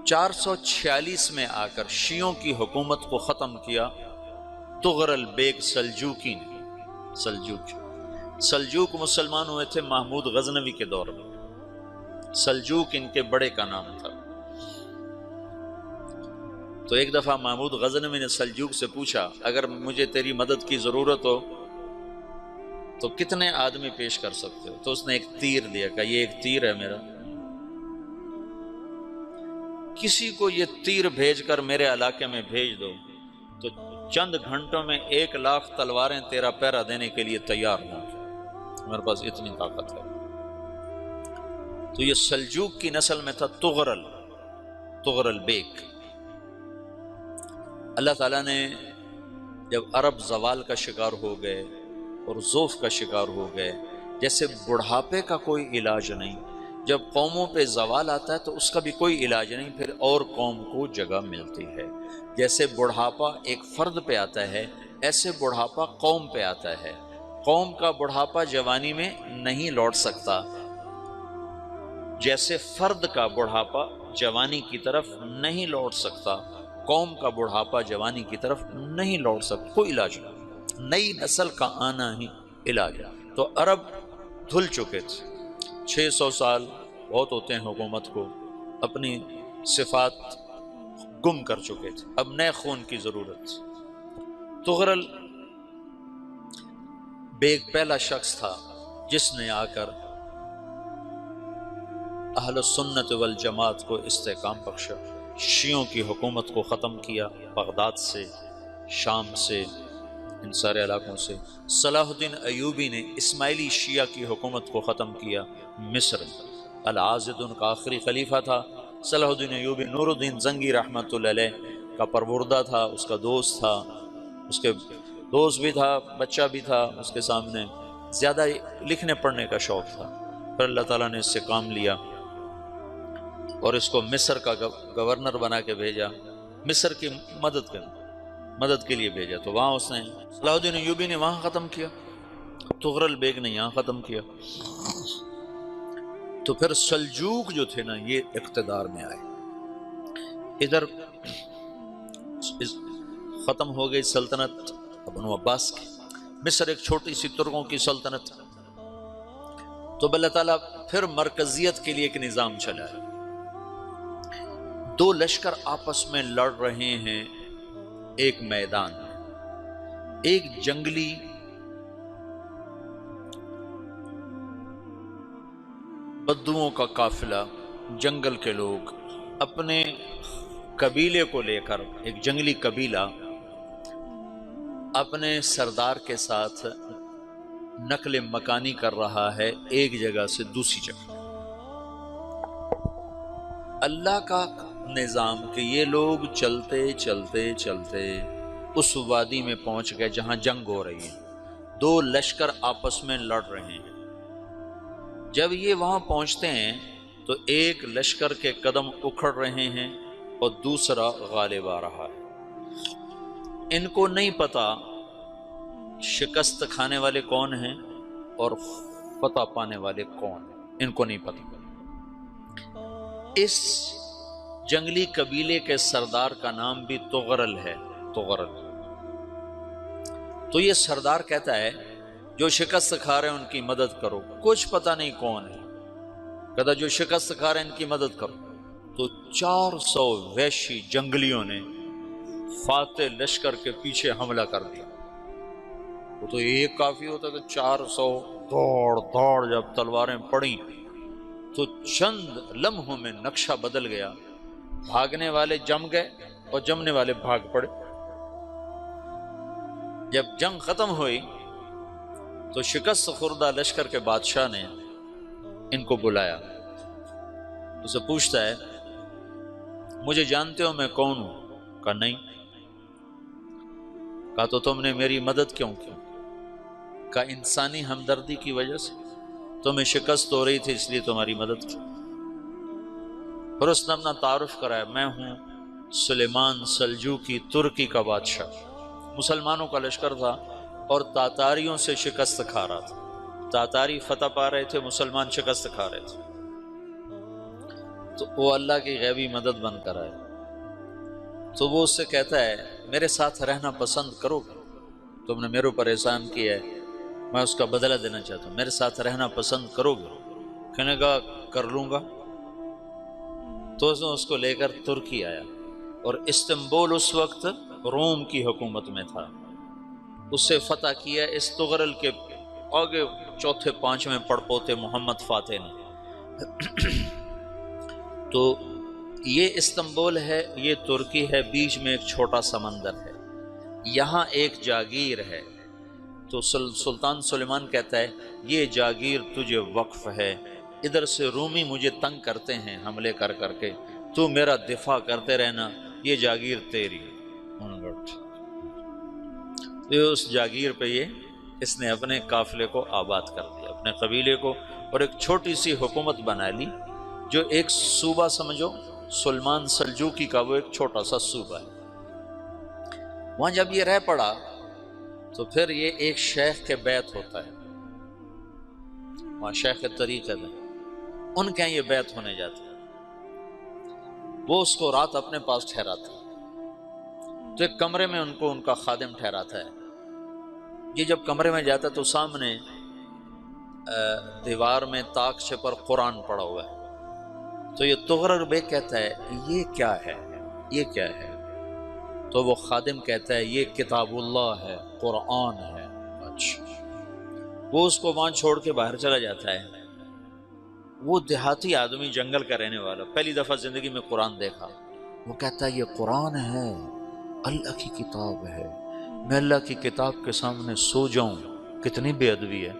446 میں آ کر شیعوں کی حکومت کو ختم کیا طغرل بیگ سلجوقی نے۔ سلجوق مسلمان ہوئے تھے محمود غزنوی کے دور میں، سلجوق ان کے بڑے کا نام تھا۔ تو ایک دفعہ محمود غزنوی نے سلجوق سے پوچھا اگر مجھے تیری مدد کی ضرورت ہو تو کتنے آدمی پیش کر سکتے ہو؟ تو اس نے ایک تیر دیا، کہا یہ ایک تیر ہے میرا، کسی کو یہ تیر بھیج کر میرے علاقے میں بھیج دو تو چند گھنٹوں میں 1,00,000 تلواریں تیرا پہرا دینے کے لیے تیار ہوں گی، میرے پاس اتنی طاقت ہے۔ تو یہ سلجوق کی نسل میں تھا طغرل بیگ۔ اللہ تعالیٰ نے جب عرب زوال کا شکار ہو گئے اور ضعف کا شکار ہو گئے، جیسے بڑھاپے کا کوئی علاج نہیں، جب قوموں پہ زوال آتا ہے تو اس کا بھی کوئی علاج نہیں، پھر اور قوم کو جگہ ملتی ہے۔ جیسے بڑھاپا ایک فرد پہ آتا ہے، ایسے بڑھاپا قوم پہ آتا ہے۔ قوم کا بڑھاپا جوانی میں نہیں لوٹ سکتا، جیسے فرد کا بڑھاپا جوانی کی طرف نہیں لوٹ سکتا، قوم کا بڑھاپا جوانی کی طرف نہیں لوٹ سکتا، کوئی علاج نہیں، نئی نسل کا آنا ہی علاج ہے۔ تو عرب دھل چکے تھے، 600 سال بہت ہوتے ہیں حکومت کو، اپنی صفات گم کر چکے تھے، اب نئے خون کی ضرورت تھی۔ طغرل بیگ پہلا شخص تھا جس نے آ کر اہل سنت والجماعت کو استحکام بخشا، شیعوں کی حکومت کو ختم کیا، بغداد سے، شام سے، ان سارے علاقوں سے۔ صلاح الدین ایوبی نے اسماعیلی شیعہ کی حکومت کو ختم کیا، مصر۔ العاضد ان کا آخری خلیفہ تھا۔ صلاح الدین ایوبی نور الدین زنگی رحمۃ اللہ علیہ کا پروردہ تھا، اس کا دوست تھا، اس کے دوست بھی تھا، بچہ بھی تھا اس کے سامنے، زیادہ لکھنے پڑھنے کا شوق تھا۔ پھر اللہ تعالیٰ نے اس سے کام لیا اور اس کو مصر کا گورنر بنا کے بھیجا، مصر کی مدد کے لیے بھیجا۔ تو وہاں اس نے صلاح الدین ایوبی نے وہاں ختم کیا، طغرل بیگ نے یہاں ختم کیا۔ تو پھر سلجوق جو تھے نا یہ اقتدار میں آئے، ادھر ختم ہو گئی سلطنت بنو عباس کی، مصر ایک چھوٹی سی ترکوں کی سلطنت۔ تو اللہ تعالیٰ پھر مرکزیت کے لیے ایک نظام چلایا، دو لشکر آپس میں لڑ رہے ہیں ایک میدان میں، ایک جنگلی بدوؤں کا قافلہ، جنگل کے لوگ اپنے قبیلے کو لے کر، ایک جنگلی قبیلہ اپنے سردار کے ساتھ نقل مکانی کر رہا ہے ایک جگہ سے دوسری جگہ۔ اللہ کا نظام کہ یہ لوگ چلتے چلتے چلتے اس وادی میں پہنچ گئے جہاں جنگ ہو رہی ہے، دو لشکر آپس میں لڑ رہے ہیں۔ جب یہ وہاں پہنچتے ہیں تو ایک لشکر کے قدم اکھڑ رہے ہیں اور دوسرا غالب آ رہا ہے۔ ان کو نہیں پتا شکست کھانے والے کون ہیں اور فتح پانے والے کون ہیں، ان کو نہیں پتا۔ اس جنگلی قبیلے کے سردار کا نام بھی طغرل ہے، طغرل۔ تو یہ سردار کہتا ہے جو شکست کھا رہے ہیں ان کی مدد کرو، کچھ پتہ نہیں کون ہے، کہتا جو شکست کھا رہے ہیں ان کی مدد کرو۔ تو 400 وحشی جنگلیوں نے فاتح لشکر کے پیچھے حملہ کر دیا۔ وہ تو ایک کافی ہوتا کہ 400 دوڑ جب تلواریں پڑیں تو چند لمحوں میں نقشہ بدل گیا، بھاگنے والے جم گئے اور جمنے والے بھاگ پڑے۔ جب جنگ ختم ہوئی تو شکست خوردہ لشکر کے بادشاہ نے ان کو بلایا، اسے پوچھتا ہے مجھے جانتے ہو میں کون ہوں؟ کہا نہیں۔ کہا تو تم نے میری مدد کیوں کی؟ کہا انسانی ہمدردی کی وجہ سے، تمہیں شکست ہو رہی تھی اس لیے تمہاری مدد کی۔ پھر اس نے اپنا تعارف کرایا، میں ہوں سلیمان سلجوقی، ترکی کا بادشاہ۔ مسلمانوں کا لشکر تھا اور تاتاریوں سے شکست کھا رہا تھا، تاتاری فتح پا رہے تھے، مسلمان شکست کھا رہے تھے۔ تو وہ اللہ کی غیبی مدد بن کر آئے، تو وہ اس سے کہتا ہے میرے ساتھ رہنا پسند کرو گے؟ تم نے میرے اوپر احسان کیا ہے، میں اس کا بدلہ دینا چاہتا ہوں، میرے ساتھ رہنا پسند کرو گے؟ کہنے کا کر لوں گا۔ تو اس کو لے کر ترکی آیا، اور استنبول اس وقت روم کی حکومت میں تھا، اسے فتح کیا اس تغرل کے آگے چوتھے پانچویں پڑپوتے محمد فاتح نے۔ تو یہ استنبول ہے، یہ ترکی ہے، بیچ میں ایک چھوٹا سمندر ہے، یہاں ایک جاگیر ہے۔ تو سلطان سلیمان کہتا ہے یہ جاگیر تجھے وقف ہے، ادھر سے رومی مجھے تنگ کرتے ہیں حملے کر کر کے، تو میرا دفاع کرتے رہنا، یہ جاگیر تیری۔ اس جاگیر پہ اس نے اپنے قافلے کو آباد کر دیا، اپنے قبیلے کو، اور ایک چھوٹی سی حکومت بنا لی، جو ایک صوبہ سمجھو، سلمان سلجوقی کا وہ ایک چھوٹا سا صوبہ ہے۔ وہاں جب یہ رہ پڑا تو پھر یہ ایک شیخ کے بیعت ہوتا ہے، وہاں شیخ طریقت ہے، ان کے یہ بیعت ہونے جاتا ہے، وہ اس کو رات اپنے پاس ٹھہراتا ہے، تو ایک کمرے میں ان کو ان کا خادم ٹھہراتا ہے۔ یہ جب کمرے میں جاتا ہے تو سامنے دیوار میں طاقچے پر قرآن پڑا ہوا ہے، تو یہ تغرل بیگ کہتا ہے یہ کیا ہے، یہ کیا ہے؟ تو وہ خادم کہتا ہے یہ کتاب اللہ ہے، قرآن ہے۔ اچھا، وہ اس کو وہاں چھوڑ کے باہر چلا جاتا ہے۔ وہ دیہاتی آدمی، جنگل کا رہنے والا، پہلی دفعہ زندگی میں قرآن دیکھا، وہ کہتا ہے یہ قرآن ہے، اللہ کی کتاب ہے، میں اللہ کی کتاب کے سامنے سو جاؤں، کتنی بے ادبی ہے۔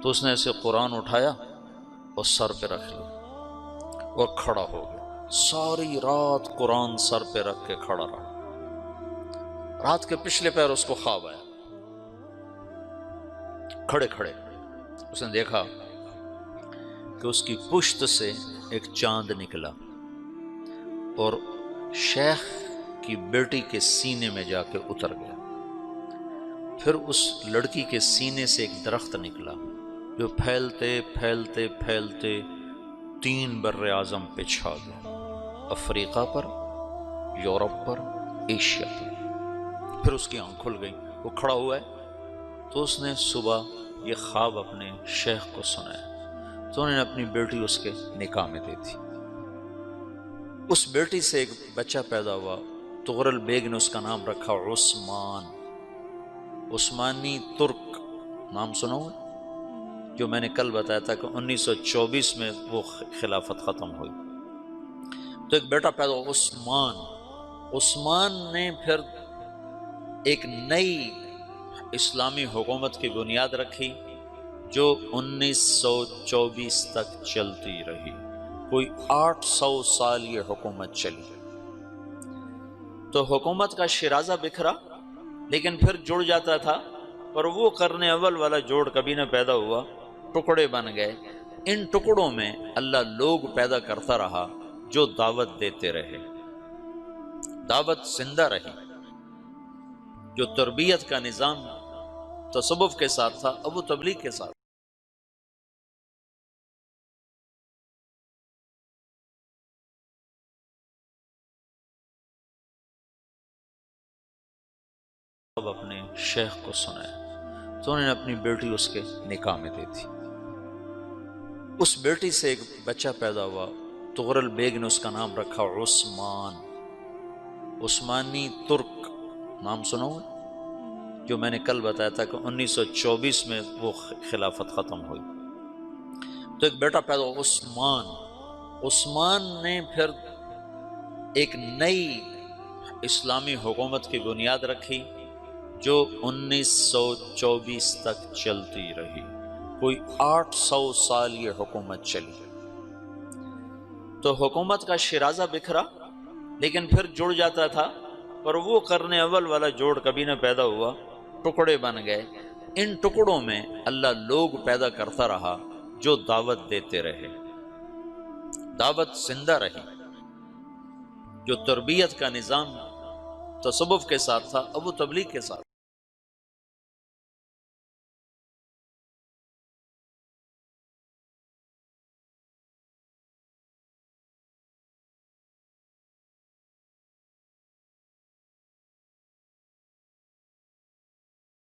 تو اس نے ایسے قرآن اٹھایا اور سر پہ رکھ لیا اور کھڑا ہو گیا، ساری رات قرآن سر پہ رکھ کے کھڑا رہا۔ رات کے پچھلے پہر اس کو خواب آیا، کھڑے کھڑے اس نے دیکھا کہ اس کی پشت سے ایک چاند نکلا اور شیخ کی بیٹی کے سینے میں جا کے اتر گیا۔ پھر اس لڑکی کے سینے سے ایک درخت نکلا جو پھیلتے پھیلتے پھیلتے 3 بر اعظم پہ چھا گیا، افریقہ پر، یورپ پر، ایشیا پر۔ پھر اس کی آنکھ کھل گئی، وہ کھڑا ہوا ہے، تو اس نے صبح یہ خواب اپنے شیخ کو سنایا، تو انہوں نے اپنی بیٹی اس کے نکاح میں دے دی۔ اس بیٹی سے ایک بچہ پیدا ہوا، تغرل بیگ نے اس کا نام رکھا عثمان، عثمانی ترک نام سنا ہوا، جو میں نے کل بتایا تھا کہ 1924 میں وہ خلافت ختم ہوئی۔ تو ایک بیٹا پیدا ہوا عثمان۔ عثمان نے پھر ایک نئی اسلامی حکومت کی بنیاد رکھی جو 1924 تک چلتی رہی، کوئی 800 سال یہ حکومت چلی۔ تو حکومت کا شیرازہ بکھرا لیکن پھر جڑ جاتا تھا، پر وہ قرن اول والا جوڑ کبھی نہ پیدا ہوا، ٹکڑے بن گئے۔ ان ٹکڑوں میں اللہ لوگ پیدا کرتا رہا جو دعوت دیتے رہے، دعوت زندہ رہی۔ جو تربیت کا نظام تصوف کے ساتھ تھا، اب وہ تبلیغ کے ساتھ۔ اب اپنے شیخ کو سنایا، تو انہوں نے اپنی بیٹی اس کے نکاح میں دے دی۔ اس بیٹی سے ایک بچہ پیدا ہوا، تغرل بیگ نے اس کا نام رکھا عثمان، عثمانی ترک نام سنا ہوا، جو میں نے کل بتایا تھا کہ 1924 میں وہ خلافت ختم ہوئی۔ تو ایک بیٹا پیدا ہوا عثمان۔ عثمان نے پھر ایک نئی اسلامی حکومت کی بنیاد رکھی جو 1924 تک چلتی رہی، کوئی 800 سال یہ حکومت چلی۔ تو حکومت کا شیرازہ بکھرا لیکن پھر جڑ جاتا تھا، پر وہ قرن اول والا جوڑ کبھی نہ پیدا ہوا، ٹکڑے بن گئے۔ ان ٹکڑوں میں اللہ لوگ پیدا کرتا رہا جو دعوت دیتے رہے، دعوت زندہ رہی۔ جو تربیت کا نظام تصوف کے ساتھ تھا، اب وہ تبلیغ کے ساتھ۔